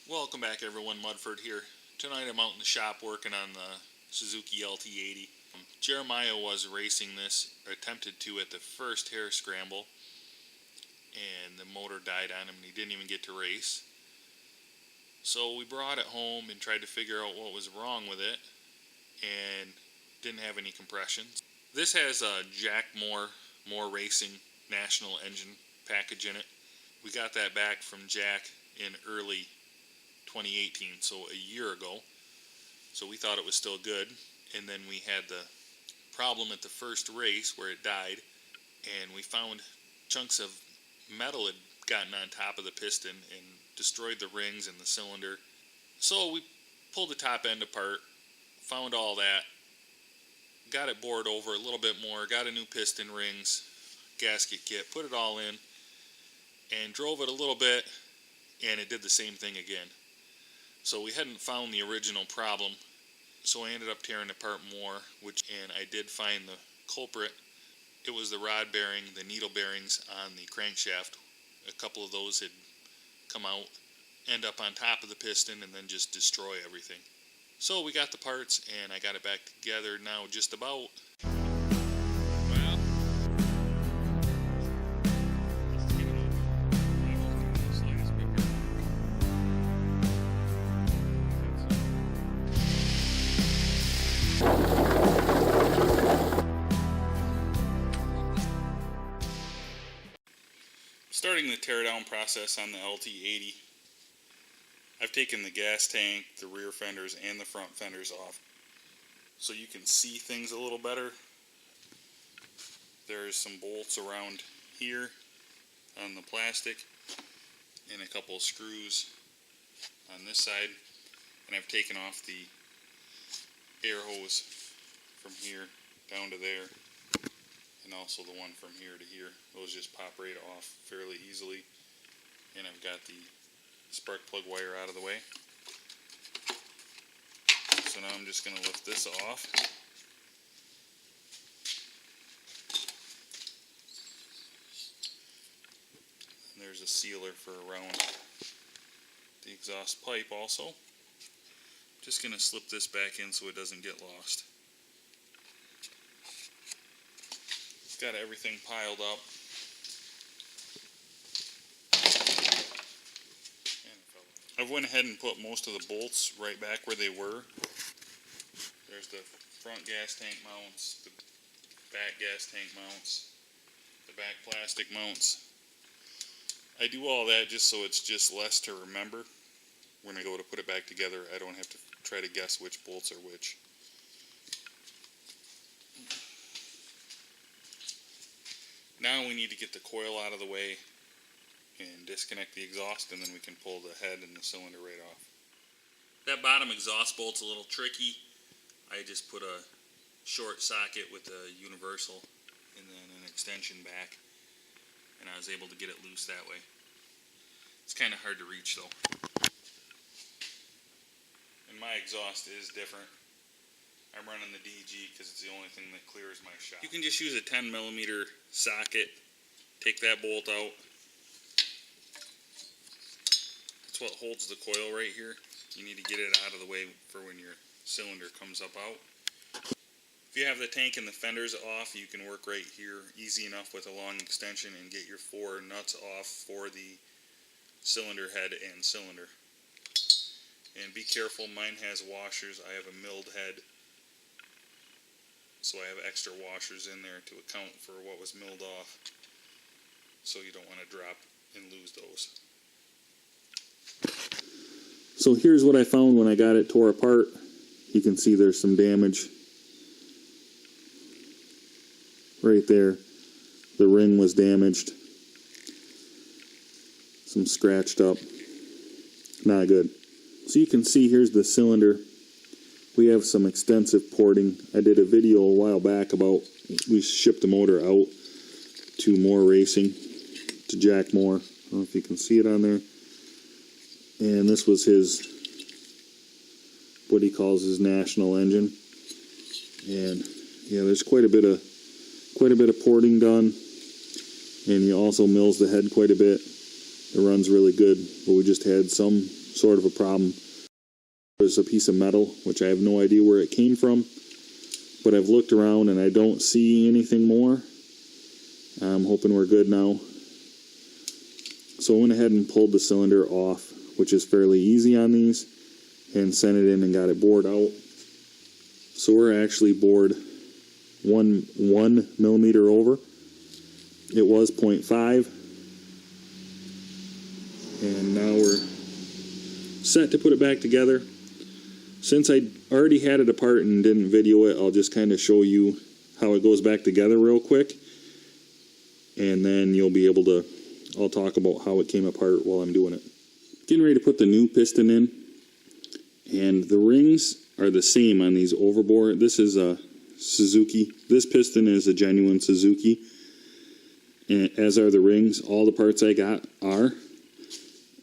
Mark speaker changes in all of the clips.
Speaker 1: Welcome back everyone, Mudford here. Tonight I'm out in the shop working on the Suzuki LT80. Jeremiah was racing this, attempted to at the first hare scramble, and the motor died on him and he didn't even get to race. So we brought it home and tried to figure out what was wrong with it, and didn't have any compression. This has a Jack More Racing National engine package in it. We got that back from Jack in early 2018, so a year ago. So we thought it was still good, and then we had the problem at the first race where it died, and we found chunks of metal had gotten on top of the piston and destroyed the rings and the cylinder. So we pulled the top end apart, found all that, got it bored over a little bit more, got a new piston rings, gasket kit, put it all in, and drove it a little bit, and it did the same thing again. So we hadn't found the original problem, so I ended up tearing apart more, and I did find the culprit. It was the rod bearing, the needle bearings on the crankshaft. A couple of those had come out, end up on top of the piston, and then just destroy everything. So we got the parts, and I got it back together now just about. Starting the teardown process on the LT80, I've taken the gas tank, the rear fenders, and the front fenders off so you can see things a little better. There's some bolts around here on the plastic and a couple of screws on this side, and I've taken off the air hose from here down to there, and also the one from here to here. Those just pop right off fairly easily. And I've got the spark plug wire out of the way. So now I'm just going to lift this off. And there's a sealer for around the exhaust pipe also. Just going to slip this back in so it doesn't get lost. Got everything piled up. I went ahead and put most of the bolts right back where they were. There's the front gas tank mounts, the back gas tank mounts, the back plastic mounts. I do all that just so it's just less to remember. When I go to put it back together, I don't have to try to guess which bolts are which. Now we need to get the coil out of the way and disconnect the exhaust, and then we can pull the head and the cylinder right off. That bottom exhaust bolt's a little tricky. I just put a short socket with a universal and then an extension back, and I was able to get it loose that way. It's kind of hard to reach though. And my exhaust is different. I'm running the DG because it's the only thing that clears my shop. You can just use a 10mm socket, take that bolt out. That's what holds the coil right here. You need to get it out of the way for when your cylinder comes up out. If you have the tank and the fenders off, you can work right here easy enough with a long extension and get your 4 nuts off for the cylinder head and cylinder. And be careful, mine has washers. I have a milled head, so I have extra washers in there to account for what was milled off, so you don't want to drop and lose those. So here's what I found when I got it tore apart. You can see there's some damage right there. The ring was damaged, some scratched up, not good. So you can see here's the cylinder. We have some extensive porting. I did a video a while back about, we shipped the motor out to More Racing, to Jack Moore. I don't know if you can see it on there. And this was his, what he calls his national engine. And yeah, there's quite a bit of porting done. And he also mills the head quite a bit. It runs really good, but we just had some sort of a problem. There's a piece of metal, which I have no idea where it came from, but I've looked around and I don't see anything more. I'm hoping we're good now. So I went ahead and pulled the cylinder off, which is fairly easy on these, and sent it in and got it bored out. So we're actually bored 1 millimeter over. It was 0.5. And now we're set to put it back together. Since I already had it apart and didn't video it, I'll just kind of show you how it goes back together real quick. And then you'll be able to, I'll talk about how it came apart while I'm doing it. Getting ready to put the new piston in. And the rings are the same on these overbore. This is a Suzuki. This piston is a genuine Suzuki. And as are the rings. All the parts I got are.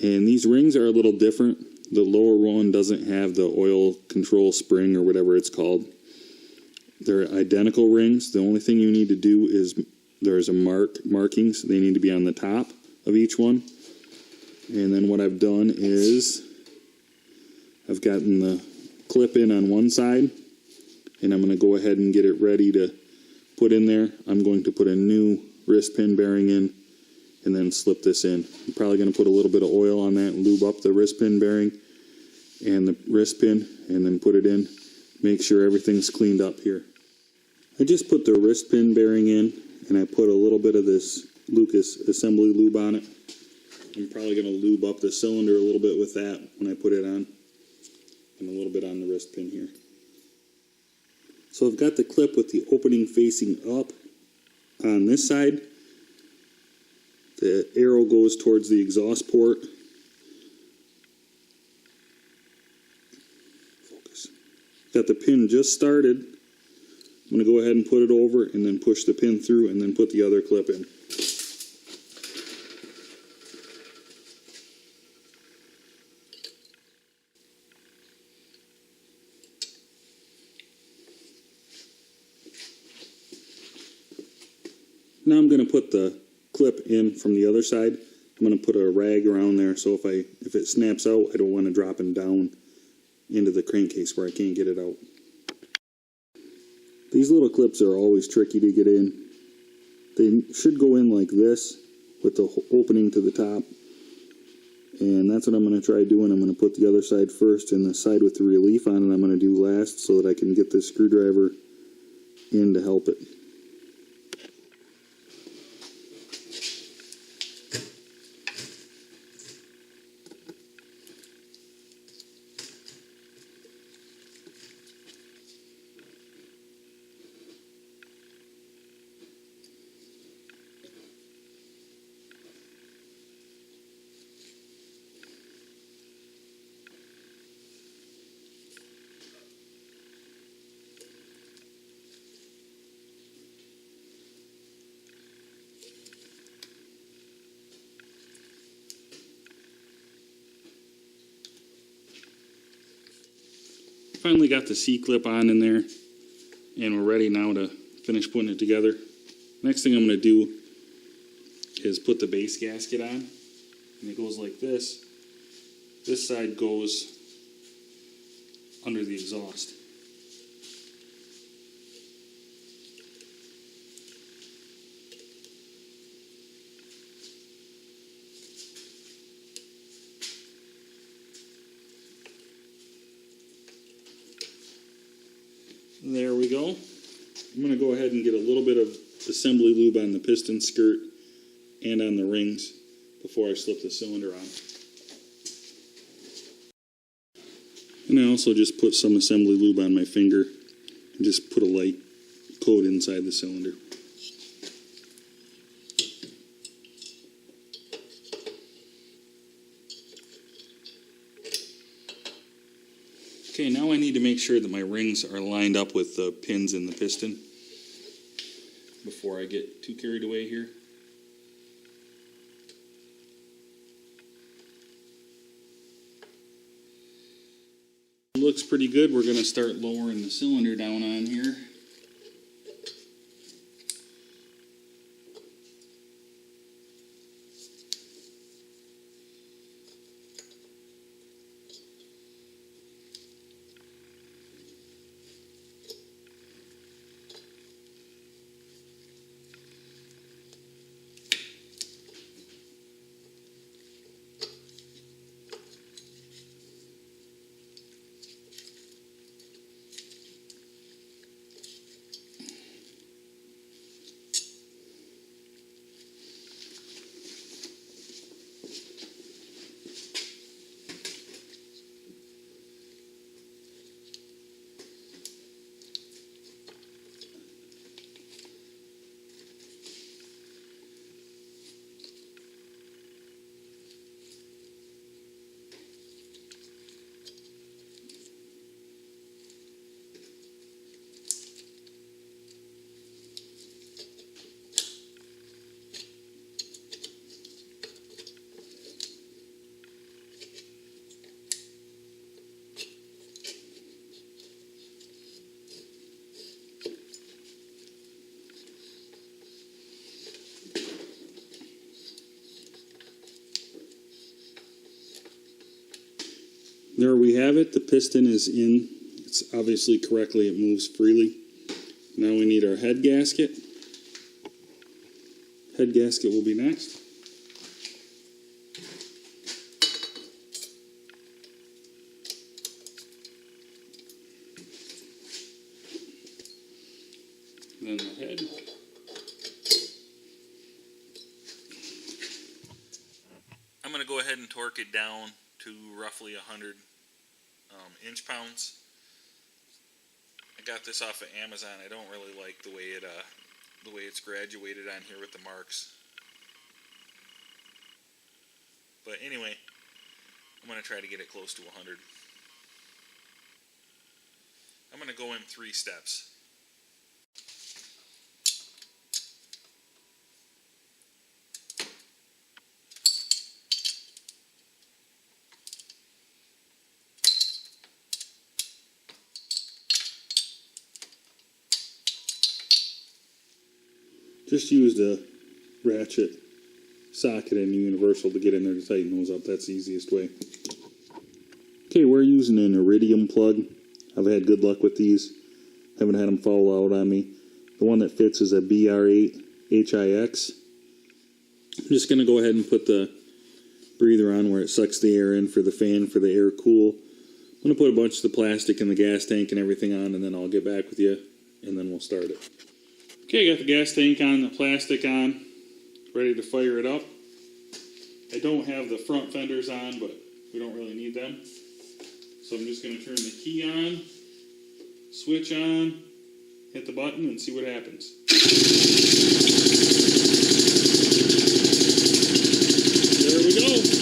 Speaker 1: And these rings are a little different. The lower one doesn't have the oil control spring or whatever it's called. They're identical rings. The only thing you need to do is there's a markings. They need to be on the top of each one. And then what I've done is I've gotten the clip in on one side, and I'm going to go ahead and get it ready to put in there. I'm going to put a new wrist pin bearing in and then slip this in. I'm probably going to put a little bit of oil on that and lube up the wrist pin bearing and the wrist pin, and then put it in. Make sure everything's cleaned up here. I just put the wrist pin bearing in, and I put a little bit of this Lucas assembly lube on it. I'm probably going to lube up the cylinder a little bit with that when I put it on, and a little bit on the wrist pin here. So I've got the clip with the opening facing up on this side. The arrow goes towards the exhaust port. Focus. Got the pin just started. I'm going to go ahead and put it over and then push the pin through and then put the other clip in. Now I'm going to put the clip in from the other side. I'm going to put a rag around there so if it snaps out, I don't want to drop it down into the crankcase where I can't get it out. These little clips are always tricky to get in. They should go in like this with the opening to the top. And that's what I'm going to try doing. I'm going to put the other side first, and the side with the relief on it I'm going to do last so that I can get this screwdriver in to help it. Finally got the Cclip on in there, and we're ready now to finish putting it together. Next thing I'm going to do is put the base gasket on, and it goes like this. This side goes under the exhaust. There we go. I'm going to go ahead and get a little bit of assembly lube on the piston skirt and on the rings before I slip the cylinder on. And I also just put some assembly lube on my finger and just put a light coat inside the cylinder. Okay, now I need to make sure that my rings are lined up with the pins in the piston before I get too carried away here. It looks pretty good. We're going to start lowering the cylinder down on here.
Speaker 2: There we have it. The piston is in. It's obviously correctly. It moves freely. Now we need our head gasket. Head gasket will be next. Then the head.
Speaker 1: I'm going to go ahead and torque it down to roughly 100 inch-pounds. I got this off of Amazon. I don't really like the way it's graduated on here with the marks. But anyway, I'm going to try to get it close to 100. I'm going to go in 3 steps.
Speaker 2: Just use the ratchet socket in the universal to get in there to tighten those up. That's the easiest way. Okay, we're using an iridium plug. I've had good luck with these. Haven't had them fall out on me. The one that fits is a BR8 HIX. I'm just going to go ahead and put the breather on where it sucks the air in for the fan for the air cool. I'm going to put a bunch of the plastic in the gas tank and everything on, and then I'll get back with you, and then we'll start it. Okay, got the gas tank on, the plastic on, ready to fire it up. I don't have the front fenders on, but we don't really need them. So I'm just going to turn the key on, switch on, hit the button, and see what happens. There we go.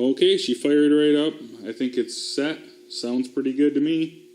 Speaker 2: Okay, she fired right up. I think it's set. Sounds pretty good to me.